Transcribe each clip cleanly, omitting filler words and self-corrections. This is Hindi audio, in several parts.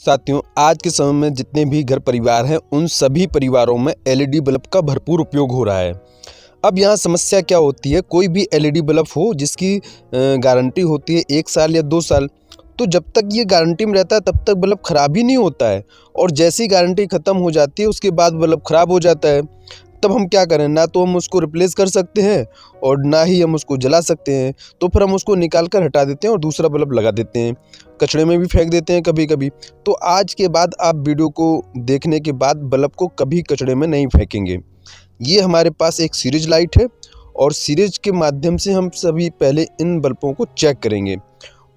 साथियों, आज के समय में जितने भी घर परिवार हैं उन सभी परिवारों में एलईडी बल्ब का भरपूर उपयोग हो रहा है। अब यहाँ समस्या क्या होती है, कोई भी एलईडी बल्ब हो जिसकी गारंटी होती है 1 साल या 2 साल, तो जब तक ये गारंटी में रहता है तब तक बल्ब ख़राब ही नहीं होता है। और जैसी गारंटी ख़त्म हो जाती है उसके बाद बल्ब ख़राब हो जाता है। तब हम क्या करें, ना तो हम उसको रिप्लेस कर सकते हैं और ना ही हम उसको जला सकते हैं। तो फिर हम उसको निकाल कर हटा देते हैं और दूसरा बल्ब लगा देते हैं, कचड़े में भी फेंक देते हैं कभी कभी। तो आज के बाद आप वीडियो को देखने के बाद बल्ब को कभी कचड़े में नहीं फेंकेंगे। ये हमारे पास एक सीरीज लाइट है और सीरीज के माध्यम से हम सभी पहले इन बल्बों को चेक करेंगे।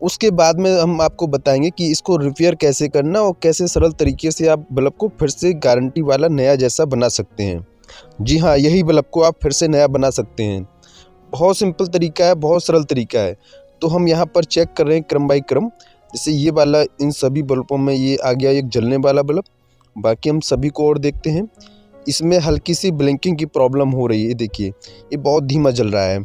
उसके बाद में हम आपको बताएंगे कि इसको रिपेयर कैसे करना और कैसे सरल तरीके से आप बल्ब को फिर से गारंटी वाला नया जैसा बना सकते हैं। जी हाँ, यही बल्ब को आप फिर से नया बना सकते हैं। बहुत सिंपल तरीका है, बहुत सरल तरीका है। तो हम यहाँ पर चेक कर रहे हैं क्रम बाई क्रम। जैसे ये वाला, इन सभी बल्बों में ये आ गया एक जलने वाला बल्ब। बाकी हम सभी को और देखते हैं। इसमें हल्की सी ब्लिंकिंग की प्रॉब्लम हो रही है, देखिए ये बहुत धीमा जल रहा है।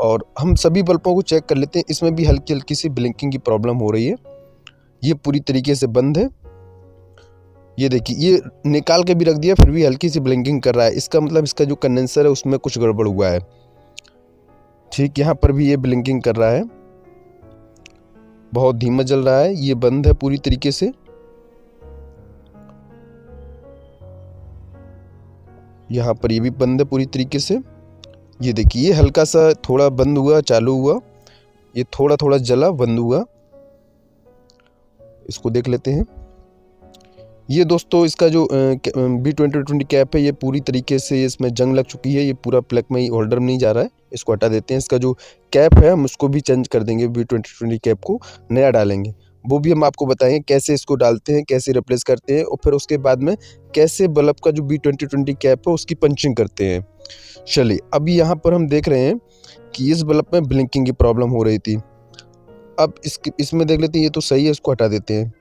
और हम सभी बल्बों को चेक कर लेते हैं, इसमें भी हल्की हल्की सी ब्लिंकिंग की प्रॉब्लम हो रही है। ये पूरी तरीके से बंद है। ये देखिए, ये निकाल के भी रख दिया फिर भी हल्की सी ब्लिंकिंग कर रहा है। इसका मतलब इसका जो कंडेंसर है उसमें कुछ गड़बड़ हुआ है। ठीक, यहाँ पर भी ये ब्लिंकिंग कर रहा है, बहुत धीमा जल रहा है। ये बंद है पूरी तरीके से। यहाँ पर ये भी बंद है पूरी तरीके से। ये देखिए, ये हल्का सा थोड़ा बंद हुआ, चालू हुआ, ये थोड़ा थोड़ा जला, बंद हुआ। इसको देख लेते हैं। ये दोस्तों इसका जो B2020 कैप है ये पूरी तरीके से इसमें जंग लग चुकी है। ये पूरा प्लग में ही होल्डर में नहीं जा रहा है, इसको हटा देते हैं। इसका जो कैप है हम उसको भी चेंज कर देंगे, B2020 कैप को नया डालेंगे। वो भी हम आपको बताएंगे कैसे इसको डालते हैं, कैसे रिप्लेस करते हैं और फिर उसके बाद में कैसे बल्ब का जो B2020 कैप है उसकी पंचिंग करते हैं। चलिए, अभी यहाँ पर हम देख रहे हैं कि इस बल्ब में ब्लिंकिंग की प्रॉब्लम हो रही थी। अब इसमें देख लेते हैं, ये तो सही है, इसको हटा देते हैं।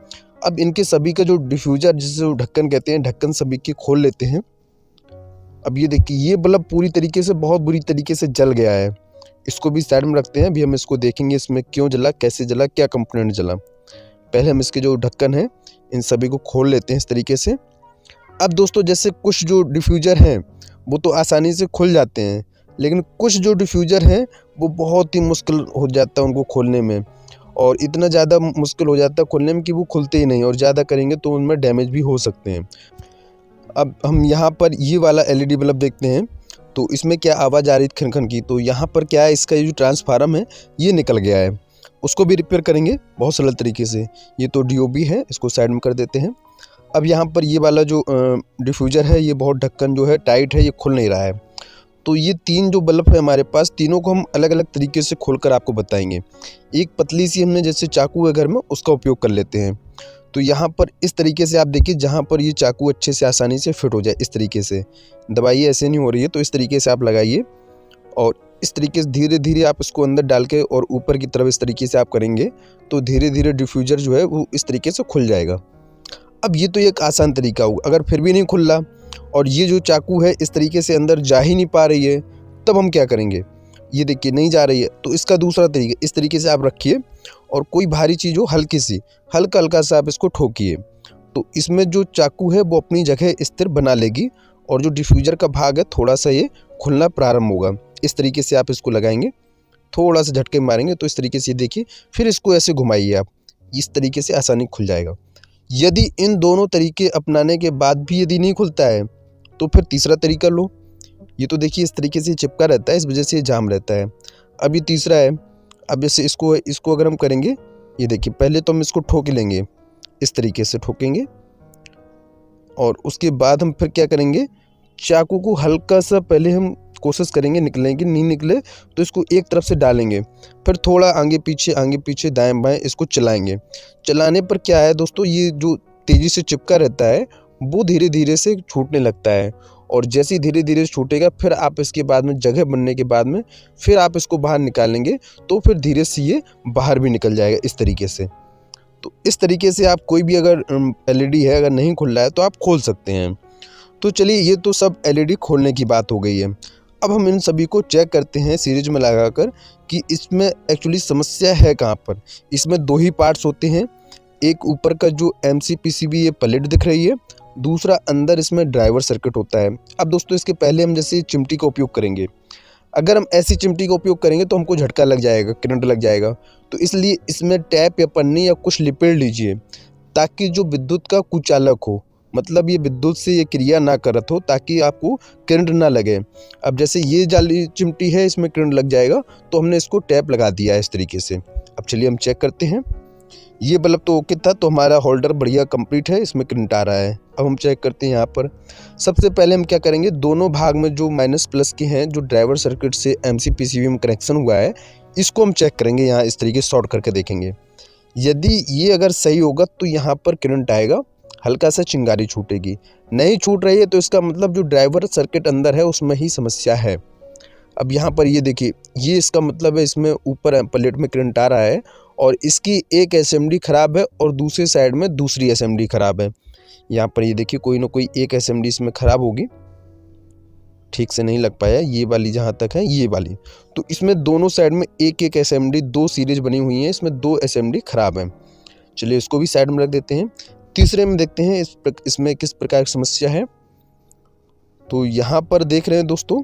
अब इनके सभी का जो डिफ्यूज़र, जिसे ढक्कन कहते हैं, ढक्कन सभी के खोल लेते हैं। अब ये देखिए, ये बल्ब पूरी तरीके से बहुत बुरी तरीके से जल गया है। इसको भी साइड में रखते हैं। अभी हम इसको देखेंगे इसमें क्यों जला, कैसे जला, क्या कंपोनेंट जला। पहले हम इसके जो ढक्कन है इन सभी को खोल लेते हैं इस तरीके से। अब दोस्तों, जैसे कुछ जो डिफ्यूज़र हैं वो तो आसानी से खुल जाते हैं, लेकिन कुछ जो डिफ्यूज़र हैं वो बहुत ही मुश्किल हो जाता है उनको खोलने में। और इतना ज़्यादा मुश्किल हो जाता है खोलने में कि वो खुलते ही नहीं, और ज़्यादा करेंगे तो उनमें डैमेज भी हो सकते हैं। अब हम यहाँ पर ये वाला एलईडी बल्ब देखते हैं, तो इसमें क्या आवाज़ आ रही थी खन-खन की। तो यहाँ पर क्या है, इसका ये जो ट्रांसफार्मर है ये निकल गया है, उसको भी रिपेयर करेंगे बहुत सरल तरीके से। ये तो डीओबी है, इसको साइड में कर देते हैं। अब यहाँ पर ये वाला जो डिफ्यूज़र है ये बहुत ढक्कन जो है टाइट है, ये खुल नहीं रहा है। तो ये 3 जो बल्ब है हमारे पास, तीनों को हम अलग अलग तरीके से खोलकर आपको बताएंगे। एक पतली सी हमने जैसे चाकू है घर में, उसका उपयोग कर लेते हैं। तो यहाँ पर इस तरीके से आप देखिए, जहाँ पर ये चाकू अच्छे से आसानी से फिट हो जाए, इस तरीके से दबाइए, ऐसे नहीं हो रही है तो इस तरीके से आप लगाइए। और इस तरीके से धीरे धीरे आप इसको अंदर डाल के और ऊपर की तरफ इस तरीके से आप करेंगे तो धीरे धीरे डिफ्यूज़र जो है वो इस तरीके से खुल जाएगा। अब ये तो एक आसान तरीका होगा। अगर फिर भी नहीं खुल रहा और ये जो चाकू है इस तरीके से अंदर जा ही नहीं पा रही है, तब हम क्या करेंगे। ये देखिए नहीं जा रही है, तो इसका दूसरा तरीका, इस तरीके से आप रखिए और कोई भारी चीज़ हो हल्की सी, हल्का हल्का सा आप इसको ठोकिए, तो इसमें जो चाकू है वो अपनी जगह स्थिर बना लेगी और जो डिफ्यूज़र का भाग है थोड़ा सा ये खुलना प्रारंभ होगा। इस तरीके से आप इसको लगाएंगे, थोड़ा सा झटके मारेंगे तो इस तरीके से देखिए, फिर इसको ऐसे घुमाइए आप, इस तरीके से आसानी खुल जाएगा। यदि इन दोनों तरीके अपनाने के बाद भी यदि नहीं खुलता है तो फिर तीसरा तरीका लो। ये तो देखिए इस तरीके से चिपका रहता है, इस वजह से ये जाम रहता है। अब ये तीसरा है। अब जैसे इसको अगर हम करेंगे, ये देखिए पहले तो हम इसको ठोक लेंगे, इस तरीके से ठोकेंगे और उसके बाद हम फिर क्या करेंगे, चाकू को हल्का सा पहले हम कोशिश करेंगे निकलने की, नहीं निकले तो इसको एक तरफ से डालेंगे, फिर थोड़ा आगे पीछे दाएं बाएं इसको चलाएंगे। चलाने पर क्या है दोस्तों, ये जो तेज़ी से चिपका रहता है वो धीरे धीरे से छूटने लगता है और जैसे ही धीरे धीरे छूटेगा फिर आप इसके बाद में जगह बनने के बाद में फिर आप इसको बाहर निकालेंगे तो फिर धीरे से ये बाहर भी निकल जाएगा इस तरीके से। तो इस तरीके से आप कोई भी अगर एलईडी है अगर नहीं खुल रहा है तो आप खोल सकते हैं। तो चलिए, ये तो सब एलईडी खोलने की बात हो गई है। अब हम इन सभी को चेक करते हैं सीरीज में लगाकर कि इसमें एक्चुअली समस्या है कहाँ पर। इसमें 2 ही पार्ट्स होते हैं, एक ऊपर का जो MCPCB ये प्लेट दिख रही है, दूसरा अंदर इसमें ड्राइवर सर्किट होता है। अब दोस्तों इसके पहले हम जैसे चिमटी का उपयोग करेंगे, अगर हम ऐसी चिमटी का उपयोग करेंगे तो हमको झटका लग जाएगा, करंट लग जाएगा। तो इसलिए इसमें टैप या पन्नी या कुछ लिपेट लीजिए ताकि जो विद्युत का कुचालक हो, मतलब ये विद्युत से ये क्रिया ना करत हो, ताकि आपको करंट ना लगे। अब जैसे ये जाली चिमटी है, इसमें करंट लग जाएगा, तो हमने इसको टैप लगा दिया है इस तरीके से। अब चलिए हम चेक करते हैं। ये बल्ब तो ओके था, तो हमारा होल्डर बढ़िया कंप्लीट है, इसमें करंट आ रहा है। अब हम चेक करते हैं यहाँ पर। सबसे पहले हम क्या करेंगे, दोनों भाग में जो माइनस प्लस के हैं, जो ड्राइवर सर्किट से MCPCB में कनेक्शन हुआ है, इसको हम चेक करेंगे। यहाँ इस तरीके से शॉर्ट करके देखेंगे। यदि ये अगर सही होगा तो यहाँ पर करंट आएगा, हल्का सा चिंगारी छूटेगी। नहीं छूट रही है तो इसका मतलब जो ड्राइवर सर्किट अंदर है उसमें ही समस्या है। अब यहाँ पर ये देखिए, ये इसका मतलब है इसमें ऊपर प्लेट में करंट आ रहा है और इसकी एक SMD खराब है और दूसरी साइड में दूसरी SMD खराब है। यहाँ पर ये देखिए, कोई ना कोई एक SMD इसमें खराब होगी, ठीक से नहीं लग पाया। ये वाली जहाँ तक है, ये वाली, तो इसमें दोनों साइड में एक एक SMD, 2 सीरीज बनी हुई हैं, इसमें 2 SMD खराब हैं। चलिए इसको भी साइड में रख देते हैं। तीसरे में देखते हैं इसमें किस प्रकार की समस्या है। तो यहाँ पर देख रहे हैं दोस्तों,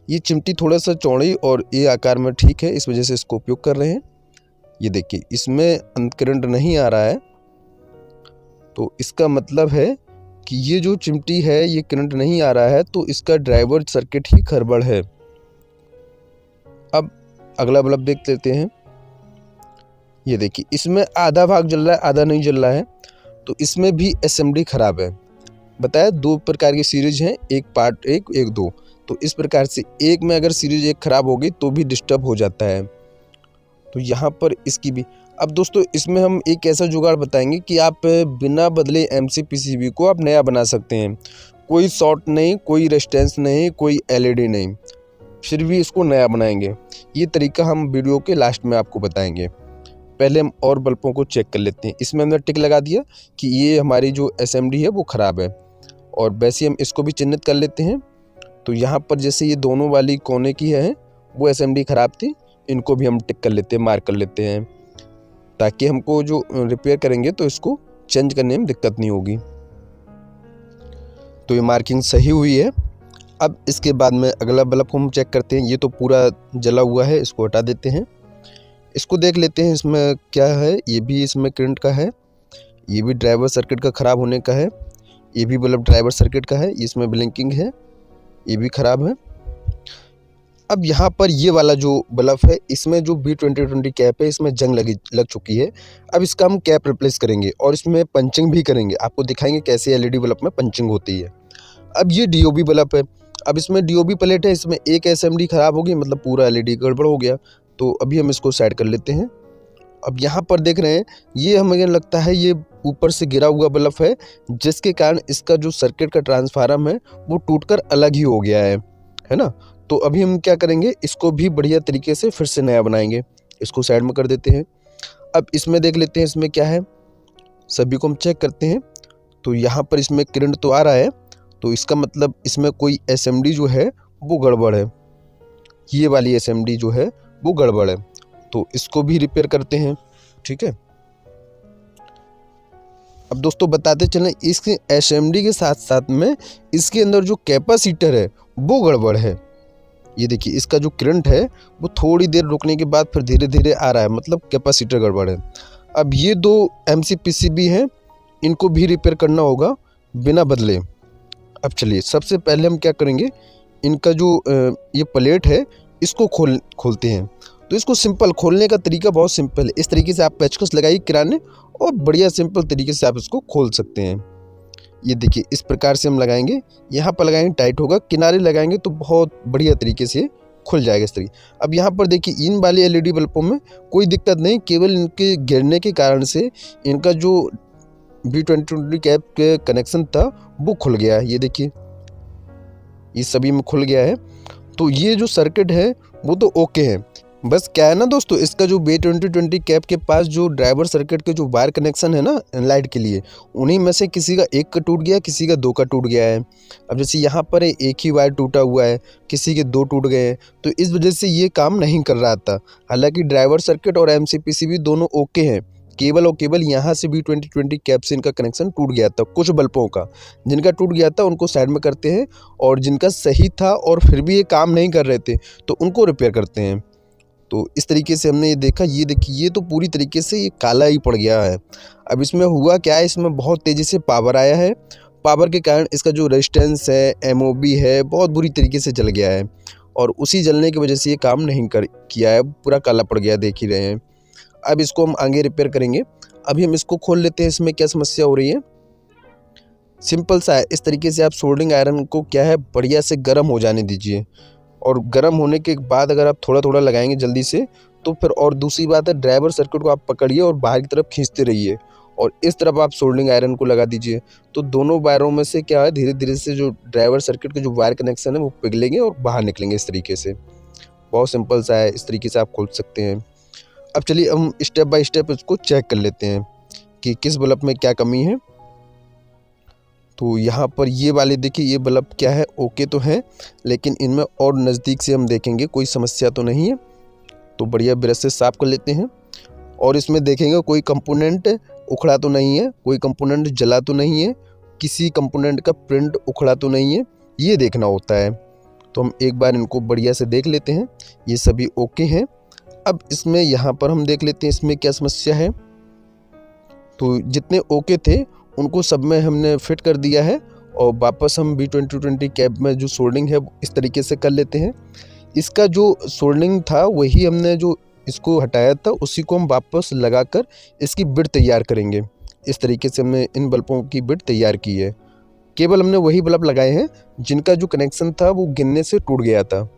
ये चिमटी थोड़ा सा चौड़ी और ये आकार में ठीक है, इस वजह से इसको उपयोग कर रहे हैं। ये देखिए, इसमें करंट नहीं आ रहा है, तो इसका मतलब है कि ये जो चिमटी है ये करंट नहीं आ रहा है, तो इसका ड्राइवर सर्किट ही गड़बड़ है। अब अगला बल्ब देख लेते हैं। ये देखिए, इसमें आधा भाग जल रहा है, आधा नहीं जल रहा है, तो इसमें भी SMD खराब है। बताया 2 प्रकार की सीरीज हैं, एक पार्ट 1, एक 2। तो इस प्रकार से एक में अगर सीरीज एक खराब होगी तो भी डिस्टर्ब हो जाता है। तो यहाँ पर इसकी भी। अब दोस्तों इसमें हम एक ऐसा जुगाड़ बताएंगे कि आप बिना बदले MCPCB को आप नया बना सकते हैं। कोई शॉर्ट नहीं, कोई रेजिस्टेंस नहीं, कोई LED नहीं, फिर भी इसको नया बनाएंगे। ये तरीका हम वीडियो के लास्ट में आपको बताएंगे। पहले हम और बल्बों को चेक कर लेते हैं। इसमें हमने टिक लगा दिया कि ये हमारी जो SMD है वो ख़राब है, और वैसे हम इसको भी चिन्हित कर लेते हैं। तो यहाँ पर जैसे ये दोनों वाली कोने की है वो SMD ख़राब थी, इनको भी हम टिक कर लेते हैं, मार्क कर लेते हैं, ताकि हमको जो रिपेयर करेंगे तो इसको चेंज करने में दिक्कत नहीं होगी। तो ये मार्किंग सही हुई है। अब इसके बाद में अगला बल्ब को हम चेक करते हैं। ये तो पूरा जला हुआ है, इसको हटा देते हैं। इसको देख लेते हैं इसमें क्या है। ये भी इसमें करंट का है, ये भी ड्राइवर सर्किट का ख़राब होने का है, ये भी बल्ब ड्राइवर सर्किट का है, इसमें ब्लिंकिंग है, ये भी ख़राब है। अब यहाँ पर ये वाला जो बल्ब है, इसमें जो B2020 कैप है, इसमें जंग लग चुकी है। अब इसका हम कैप रिप्लेस करेंगे और इसमें पंचिंग भी करेंगे, आपको दिखाएंगे कैसे LED बल्ब में पंचिंग होती है। अब ये DOB बल्ब है, अब इसमें DOB प्लेट है, इसमें एक SMD ख़राब होगी, मतलब पूरा LED गड़बड़ हो गया। तो अभी हम इसको साइड कर लेते हैं। अब यहाँ पर देख रहे हैं, ये हमें लगता है ये ऊपर से गिरा हुआ बल्ब है, जिसके कारण इसका जो सर्किट का ट्रांसफार्मर है वो टूटकर अलग ही हो गया है ना। तो अभी हम क्या करेंगे, इसको भी बढ़िया तरीके से फिर से नया बनाएंगे। इसको साइड में कर देते हैं। अब इसमें देख लेते हैं इसमें क्या है, सभी को हम चेक करते हैं। तो यहाँ पर इसमें करंट तो आ रहा है, तो इसका मतलब इसमें कोई SMD जो है वो गड़बड़ है, ये वाली SMD जो है वो गड़बड़ है। तो इसको भी रिपेयर करते हैं, ठीक है। अब दोस्तों बताते चलें, इस SMD के साथ साथ में इसके अंदर जो कैपेसिटर है वो गड़बड़ है। ये देखिए, इसका जो करंट है वो थोड़ी देर रुकने के बाद फिर धीरे धीरे आ रहा है, मतलब कैपेसिटर गड़बड़ है। अब ये 2 MCPCB हैं, इनको भी रिपेयर करना होगा बिना बदले। अब चलिए सबसे पहले हम क्या करेंगे, इनका जो ये प्लेट है इसको खोलते हैं। तो इसको सिंपल खोलने का तरीका बहुत सिंपल है। इस तरीके से आप पेचकस लगाइए किराने और बढ़िया सिंपल तरीके से आप इसको खोल सकते हैं। ये देखिए, इस प्रकार से हम लगाएंगे, यहाँ पर लगाएंगे टाइट होगा, किनारे लगाएंगे तो बहुत बढ़िया तरीके से खुल जाएगा इस तरीके। अब यहाँ पर देखिए, इन वाले LED बल्बों में कोई दिक्कत नहीं, केवल इनके गिरने के कारण से इनका जो B2020 कैप के कनेक्शन था वो खुल गया है। ये देखिए, ये सभी में खुल गया है। तो ये जो सर्किट है वो तो ओके है। बस क्या है ना दोस्तों, इसका जो B2020 कैप के पास जो ड्राइवर सर्किट के जो वायर कनेक्शन है ना लाइट के लिए, उन्हीं में से किसी का एक का टूट गया, किसी का 2 का टूट गया है। अब जैसे यहाँ पर एक ही वायर टूटा हुआ है, किसी के 2 टूट गए हैं, तो इस वजह से ये काम नहीं कर रहा था। हालांकि ड्राइवर सर्किट और MCPCB दोनों ओके हैं, केवल और केवल यहाँ से B2020 कैप से इनका कनेक्शन टूट गया था। कुछ बल्बों का जिनका टूट गया था उनको साइड में करते हैं, और जिनका सही था और फिर भी ये काम नहीं कर रहे थे तो उनको रिपेयर करते हैं। तो इस तरीके से हमने ये देखा, ये देखिए ये तो पूरी तरीके से ये काला ही पड़ गया है। अब इसमें हुआ क्या है, इसमें बहुत तेज़ी से पावर आया है। पावर के कारण इसका जो रेजिस्टेंस है, MOB है, बहुत बुरी तरीके से जल गया है, और उसी जलने की वजह से ये काम नहीं किया है, पूरा काला पड़ गया, देख ही रहे हैं। अब इसको हम आगे रिपेयर करेंगे। अभी हम इसको खोल लेते हैं, इसमें क्या समस्या हो रही है। सिंपल सा है, इस तरीके से आप सोल्डरिंग आयरन को क्या है बढ़िया से गर्म हो जाने दीजिए, और गर्म होने के बाद अगर आप थोड़ा थोड़ा लगाएंगे जल्दी से तो फिर, और दूसरी बात है ड्राइवर सर्किट को आप पकड़िए और बाहर की तरफ खींचते रहिए, और इस तरफ आप सोल्डरिंग आयरन को लगा दीजिए। तो दोनों वायरों में से क्या है धीरे धीरे से जो ड्राइवर सर्किट के जो वायर कनेक्शन है वो पिघलेंगे और बाहर निकलेंगे इस तरीके से। बहुत सिंपल सा है, इस तरीके से आप खोल सकते हैं। अब चलिए हम स्टेप बाय स्टेप इसको चेक कर लेते हैं कि किस बल्ब में क्या कमी है। तो यहाँ पर ये वाले देखिए, ये बल्ब क्या है ओके तो है, लेकिन इनमें और नज़दीक से हम देखेंगे कोई समस्या तो नहीं है। तो बढ़िया ब्रश से साफ कर लेते हैं, और इसमें देखेंगे कोई कंपोनेंट उखड़ा तो नहीं है, कोई कंपोनेंट जला तो नहीं है, किसी कंपोनेंट का प्रिंट उखड़ा तो नहीं है, ये देखना होता है। तो हम एक बार इनको बढ़िया से देख लेते हैं, ये सभी ओके हैं। अब इसमें यहाँ पर हम देख लेते हैं इसमें क्या समस्या है। तो जितने ओके थे उनको सब में हमने फिट कर दिया है, और वापस हम B2020 कैप में जो सोल्डरिंग है इस तरीके से कर लेते हैं। इसका जो सोल्डरिंग था वही हमने जो इसको हटाया था उसी को हम वापस लगाकर इसकी बिट तैयार करेंगे। इस तरीके से हमने इन बल्बों की बिट तैयार की है। केवल हमने वही बल्ब लगाए हैं जिनका जो कनेक्शन था वो गिरने से टूट गया था,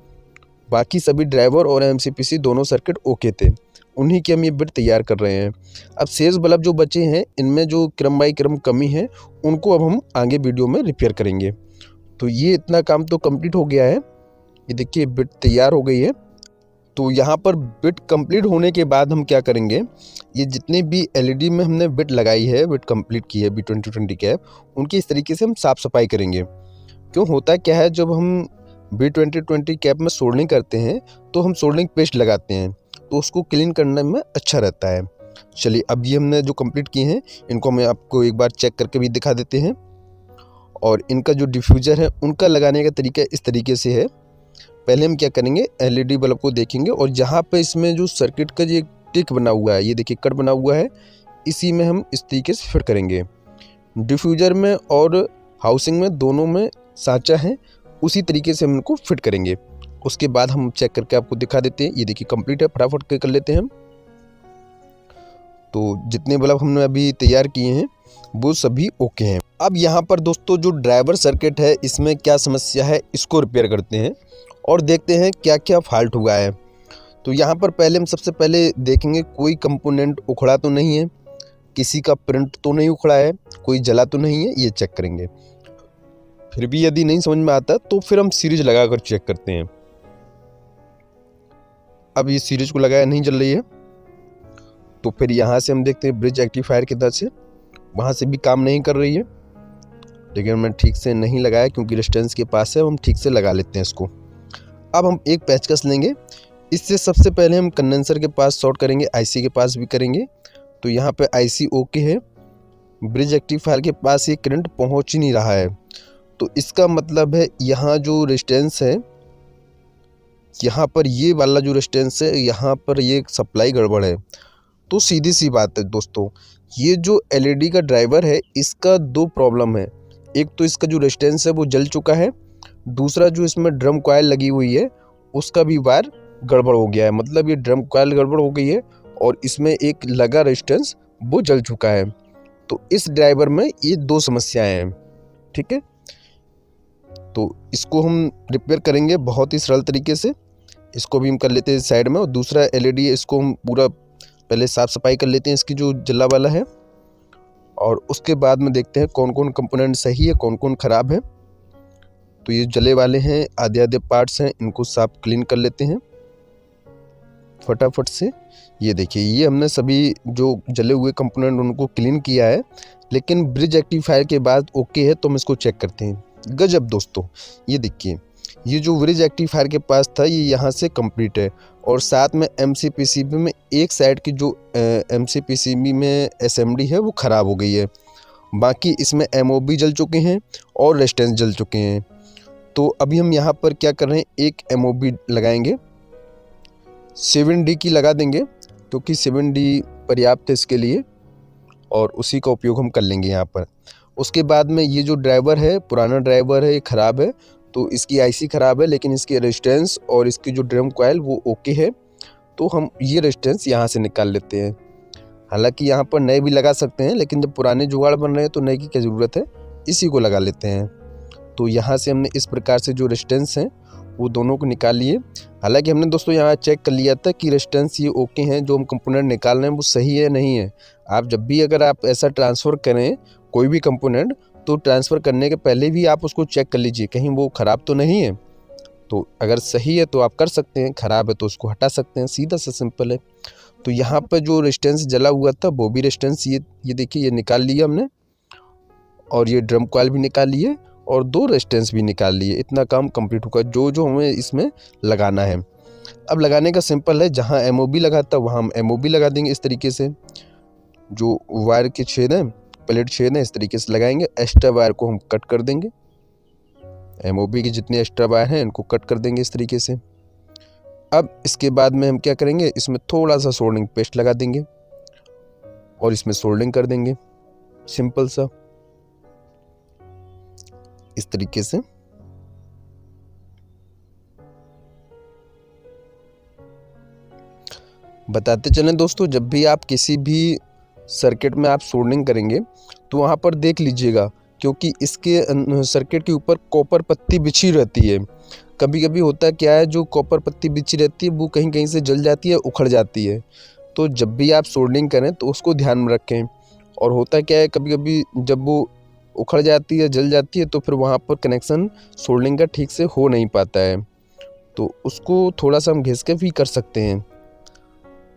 बाकी सभी ड्राइवर और MCPC दोनों सर्किट ओके थे, उन्हीं की हम ये बिट तैयार कर रहे हैं। अब शेष बल्ब जो बचे हैं इनमें जो क्रम बाई क्रम कमी है उनको अब हम आगे वीडियो में रिपेयर करेंगे। तो ये इतना काम तो कंप्लीट हो गया है, ये देखिए बिट तैयार हो गई है। तो यहाँ पर बिट कंप्लीट होने के बाद हम क्या करेंगे, ये जितने भी LED में हमने बिट लगाई है, बिट कंप्लीट की है B2020 कैप, उनकी इस तरीके से हम साफ़ सफाई करेंगे। क्यों होता क्या है, जब हम B2020 कैप में सोल्डरिंग करते हैं तो हम सोल्डरिंग पेस्ट लगाते हैं, तो उसको क्लीन करने में अच्छा रहता है। चलिए अब ये हमने जो कंप्लीट किए हैं इनको मैं आपको एक बार चेक करके भी दिखा देते हैं। और इनका जो डिफ्यूज़र है उनका लगाने का तरीका इस तरीके से है। पहले हम क्या करेंगे, LED बल्ब को देखेंगे, और जहाँ पे इसमें जो सर्किट का जो टिक बना हुआ है, ये देखिए कट बना हुआ है, इसी में हम इस तरीके से फिट करेंगे। डिफ्यूज़र में और हाउसिंग में दोनों में सांचा है, उसी तरीके से हम इनको फिट करेंगे। उसके बाद हम चेक करके आपको दिखा देते हैं। ये देखिए कंप्लीट है, फटाफट कर लेते हैं हम। तो जितने बल्ब हमने अभी तैयार किए हैं वो सभी ओके हैं। अब यहाँ पर दोस्तों जो ड्राइवर सर्किट है इसमें क्या समस्या है इसको रिपेयर करते हैं और देखते हैं क्या क्या फॉल्ट हुआ है। तो यहाँ पर पहले हम सबसे पहले देखेंगे कोई कंपोनेंट उखड़ा तो नहीं है, किसी का प्रिंट तो नहीं उखड़ा है, कोई जला तो नहीं है, ये चेक करेंगे। फिर भी यदि नहीं समझ में आता तो फिर हम सीरीज लगाकर चेक करते हैं। अब ये सीरीज को लगाया नहीं जल रही है, तो फिर यहाँ से हम देखते हैं ब्रिज रेक्टिफायर की तरह से, वहाँ से भी काम नहीं कर रही है, लेकिन मैं ठीक से नहीं लगाया क्योंकि रेजिस्टेंस के पास है। हम ठीक से लगा लेते हैं इसको। अब हम एक पेचकस लेंगे, इससे सबसे पहले हम कंडेंसर के पास शॉर्ट करेंगे, IC के पास भी करेंगे। तो यहाँ पे IC ओके है, ब्रिज रेक्टिफायर के पास ये करंट पहुँच ही नहीं रहा है, तो इसका मतलब है यहाँ जो रेजिस्टेंस है, यहाँ पर ये वाला जो रेजिस्टेंस है, यहाँ पर ये सप्लाई गड़बड़ है। तो सीधी सी बात है दोस्तों, ये जो LED का ड्राइवर है इसका दो प्रॉब्लम है। एक तो इसका जो रेजिस्टेंस है वो जल चुका है, दूसरा जो इसमें ड्रम कॉइल लगी हुई है उसका भी वायर गड़बड़ हो गया है। मतलब ये ड्रम कॉइल गड़बड़ हो गई है और इसमें एक लगा रेजिस्टेंस वो जल चुका है। तो इस ड्राइवर में ये दो समस्याएं हैं, ठीक है। तो इसको हम रिपेयर करेंगे बहुत ही सरल तरीके से। इसको भी हम कर लेते हैं साइड में, और दूसरा LED है इसको हम पूरा पहले साफ़ सफाई कर लेते हैं इसकी जो जला वाला है, और उसके बाद में देखते हैं कौन कौन कंपोनेंट सही है कौन कौन ख़राब है। तो ये जले वाले हैं, आधे आधे पार्ट्स हैं, इनको साफ क्लीन कर लेते हैं फटाफट से। ये देखिए ये हमने सभी जो जले हुए कंपोनेंट उनको क्लीन किया है, लेकिन ब्रिज रेक्टिफायर के बाद ओके है। तो हम इसको चेक करते हैं। गजब दोस्तों, ये देखिए ये जो ब्रिज रेक्टिफायर के पास था ये यहाँ से कंप्लीट है। और साथ में एमसीपीसीबी में एक साइड की जो एमसीपीसीबी में एसएमडी है वो ख़राब हो गई है। बाकी इसमें एमओबी जल चुके हैं और रेजिस्टेंस जल चुके हैं। तो अभी हम यहाँ पर क्या कर रहे हैं, एक एमओबी लगाएंगे, 7D की लगा देंगे क्योंकि 7D पर्याप्त है इसके लिए और उसी का उपयोग हम कर लेंगे यहाँ पर। उसके बाद में ये जो ड्राइवर है, पुराना ड्राइवर है, ये ख़राब है, तो इसकी आईसी ख़राब है, लेकिन इसकी रेजिस्टेंस और इसकी जो ड्रम कॉइल वो ओके है। तो हम ये रेजिस्टेंस यहाँ से निकाल लेते हैं। हालांकि यहाँ पर नए भी लगा सकते हैं, लेकिन जब पुराने जुगाड़ बन रहे हैं तो नए की क्या ज़रूरत है, इसी को लगा लेते हैं। तो यहाँ से हमने इस प्रकार से जो रेजिस्टेंस हैं वो दोनों को निकाल लिए। हालांकि हमने दोस्तों यहाँ चेक कर लिया था कि रेजिस्टेंस ये ओके हैं, जो हम कंपोनेंट निकाल रहे हैं वो सही है नहीं है। आप जब भी अगर आप ऐसा ट्रांसफ़र करें कोई भी कंपोनेंट, तो ट्रांसफ़र करने के पहले भी आप उसको चेक कर लीजिए कहीं वो ख़राब तो नहीं है। तो अगर सही है तो आप कर सकते हैं, ख़राब है तो उसको हटा सकते हैं, सीधा सा सिंपल है। तो यहाँ पर जो रेजिस्टेंस जला हुआ था वो भी रेजिस्टेंस ये देखिए ये निकाल लिया हमने, और ये ड्रम कॉइल भी निकाल लिए और 2 रेजिस्टेंस भी निकाल लिए। इतना काम कंप्लीट होगा जो हमें इसमें लगाना है। अब लगाने का सिंपल है, जहाँ एमओबी लगा था वहाँ हम एमओबी लगा देंगे। इस तरीके से जो वायर के छेद हैं, प्लेट छेद हैं, इस तरीके से लगाएंगे। एक्स्ट्रा वायर को हम कट कर देंगे, एमओबी के जितने एक्स्ट्रा वायर हैं इनको कट कर देंगे इस तरीके से। अब इसके बाद में हम क्या करेंगे, इसमें थोड़ा सा सोल्डरिंग पेस्ट लगा देंगे और इसमें सोल्डरिंग कर देंगे सिंपल सा, इस तरीके से। बताते चलें दोस्तों, जब भी आप किसी भी सर्किट में आप सोल्डरिंग करेंगे तो वहाँ पर देख लीजिएगा, क्योंकि इसके सर्किट के ऊपर कॉपर पत्ती बिछी रहती है। कभी कभी होता क्या है, जो कॉपर पत्ती बिछी रहती है वो कहीं कहीं से जल जाती है, उखड़ जाती है। तो जब भी आप सोल्डरिंग करें तो उसको ध्यान में रखें। और होता क्या है, कभी कभी जब वो उखड़ जाती है, जल जाती है, तो फिर वहाँ पर कनेक्शन सोल्डरिंग का ठीक से हो नहीं पाता है। तो उसको थोड़ा सा हम घिस के भी कर सकते हैं।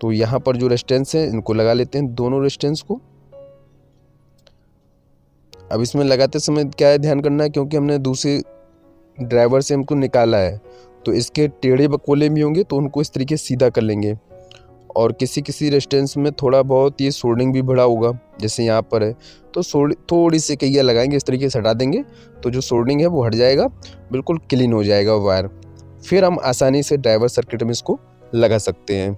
तो यहाँ पर जो रेजिस्टेंस है इनको लगा लेते हैं, दोनों रेजिस्टेंस को। अब इसमें लगाते समय क्या है ध्यान करना है, क्योंकि हमने दूसरे ड्राइवर से हमको निकाला है तो इसके टेढ़े बकोले भी होंगे, तो उनको इस तरीके से सीधा कर लेंगे। और किसी किसी रेजिस्टेंस में थोड़ा बहुत ये सोल्डरिंग भी बढ़ा होगा, जैसे यहाँ पर है, तो थोड़ी सी कहिया लगाएंगे, इस तरीके से हटा देंगे तो जो सोल्डरिंग है वो हट जाएगा, बिल्कुल क्लीन हो जाएगा वायर। फिर हम आसानी से ड्राइवर सर्किट में इसको लगा सकते हैं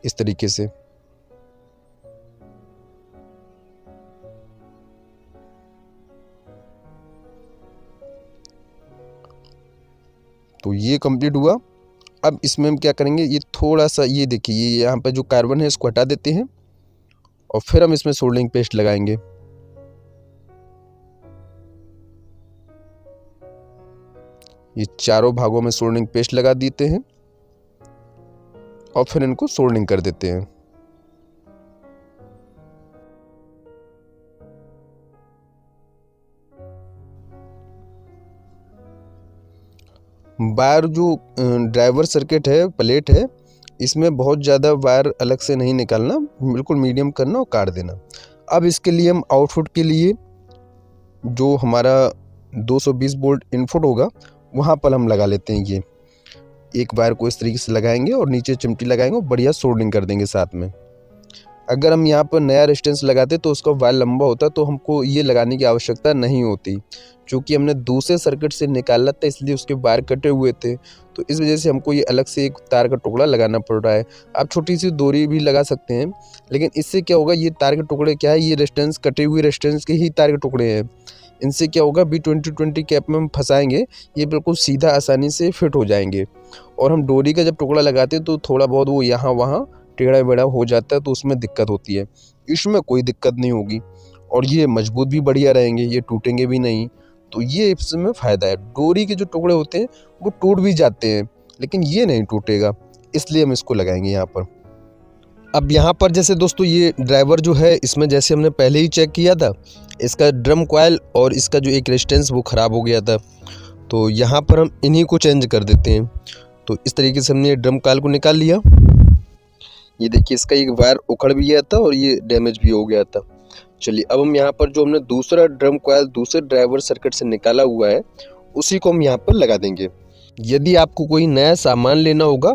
इस तरीके से। तो ये कंप्लीट हुआ। अब इसमें हम क्या करेंगे, ये थोड़ा सा ये देखिए ये यहाँ पर जो कार्बन है इसको हटा देते हैं और फिर हम इसमें सोल्डरिंग पेस्ट लगाएंगे। ये चारों भागों में सोल्डरिंग पेस्ट लगा देते हैं और फिर इनको सोल्डरिंग कर देते हैं। वायर जो ड्राइवर सर्किट है, प्लेट है, इसमें बहुत ज़्यादा वायर अलग से नहीं निकालना, बिल्कुल मीडियम करना और काट देना। अब इसके लिए हम आउटपुट के लिए जो हमारा 220 वोल्ट इनपुट होगा वहाँ पर हम लगा लेते हैं। ये एक वायर को इस तरीके से लगाएंगे और नीचे चिमटी लगाएंगे और बढ़िया सोल्डरिंग कर देंगे साथ में। अगर हम यहाँ पर नया रेजिस्टेंस लगाते तो उसका वायर लंबा होता, तो हमको ये लगाने की आवश्यकता नहीं होती। क्योंकि हमने दूसरे सर्किट से निकाला था इसलिए उसके वायर कटे हुए थे, तो इस वजह से हमको ये अलग से एक तार का टुकड़ा लगाना पड़ रहा है। आप छोटी सी डोरी भी लगा सकते हैं, लेकिन इससे क्या होगा, ये तार के टुकड़े क्या है, ये रेजिस्टेंस कटे हुए रेजिस्टेंस के ही तार के टुकड़े हैं। इनसे क्या होगा, B2020 कैप में हम फंसाएंगे, ये बिल्कुल सीधा आसानी से फिट हो जाएंगे। और हम डोरी का जब टुकड़ा लगाते हैं तो थोड़ा बहुत वो यहाँ वहाँ टेढ़ा बेढ़ा हो जाता है, तो उसमें दिक्कत होती है। इसमें कोई दिक्कत नहीं होगी और ये मजबूत भी बढ़िया रहेंगे, ये टूटेंगे भी नहीं। तो ये इसमें फ़ायदा है। डोरी के जो टुकड़े होते हैं वो टूट भी जाते हैं, लेकिन ये नहीं टूटेगा, इसलिए हम इसको लगाएंगे यहाँ पर। अब यहाँ पर जैसे दोस्तों ये ड्राइवर जो है, इसमें जैसे हमने पहले ही चेक किया था, इसका ड्रम कॉइल और इसका जो एक रेजिस्टेंस वो ख़राब हो गया था। तो यहाँ पर हम इन्हीं को चेंज कर देते हैं। तो इस तरीके से हमने ड्रम कॉइल को निकाल लिया। ये देखिए इसका एक वायर उखड़ भी गया था और ये डैमेज भी हो गया था। चलिए अब हम यहाँ पर जो हमने दूसरा ड्रम कॉइल दूसरे ड्राइवर सर्किट से निकाला हुआ है उसी को हम यहाँ पर लगा देंगे। यदि आपको कोई नया सामान लेना होगा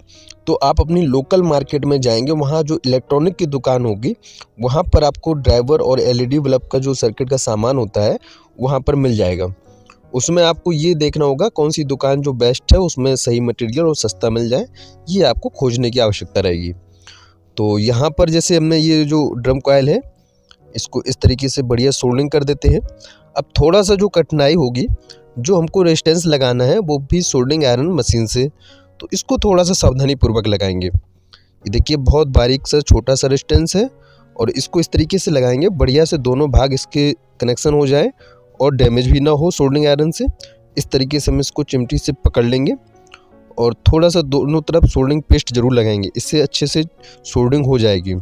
तो आप अपनी लोकल मार्केट में जाएंगे, वहाँ जो इलेक्ट्रॉनिक की दुकान होगी वहाँ पर आपको ड्राइवर और एलईडी बल्ब का जो सर्किट का सामान होता है वहाँ पर मिल जाएगा। उसमें आपको ये देखना होगा कौन सी दुकान जो बेस्ट है, उसमें सही मटेरियल और सस्ता मिल जाए, ये आपको खोजने की आवश्यकता रहेगी। तो यहाँ पर जैसे हमने ये जो ड्रम कॉइल है इसको इस तरीके से बढ़िया सोल्डरिंग कर देते हैं। अब थोड़ा सा जो कठिनाई होगी, जो हमको रेजिस्टेंस लगाना है वो भी सोल्डरिंग आयरन मशीन से, तो इसको थोड़ा सा सावधानी पूर्वक लगाएंगे। ये देखिए बहुत बारीक सा छोटा सा रेजिस्टेंस है और इसको इस तरीके से लगाएंगे बढ़िया से दोनों भाग इसके कनेक्शन हो जाए और डैमेज भी ना हो सोल्डरिंग आयरन से। इस तरीके से हम इसको चिमटी से पकड़ लेंगे और थोड़ा सा दोनों तरफ सोल्डरिंग पेस्ट जरूर लगाएंगे, इससे अच्छे से सोल्डरिंग हो जाएगी।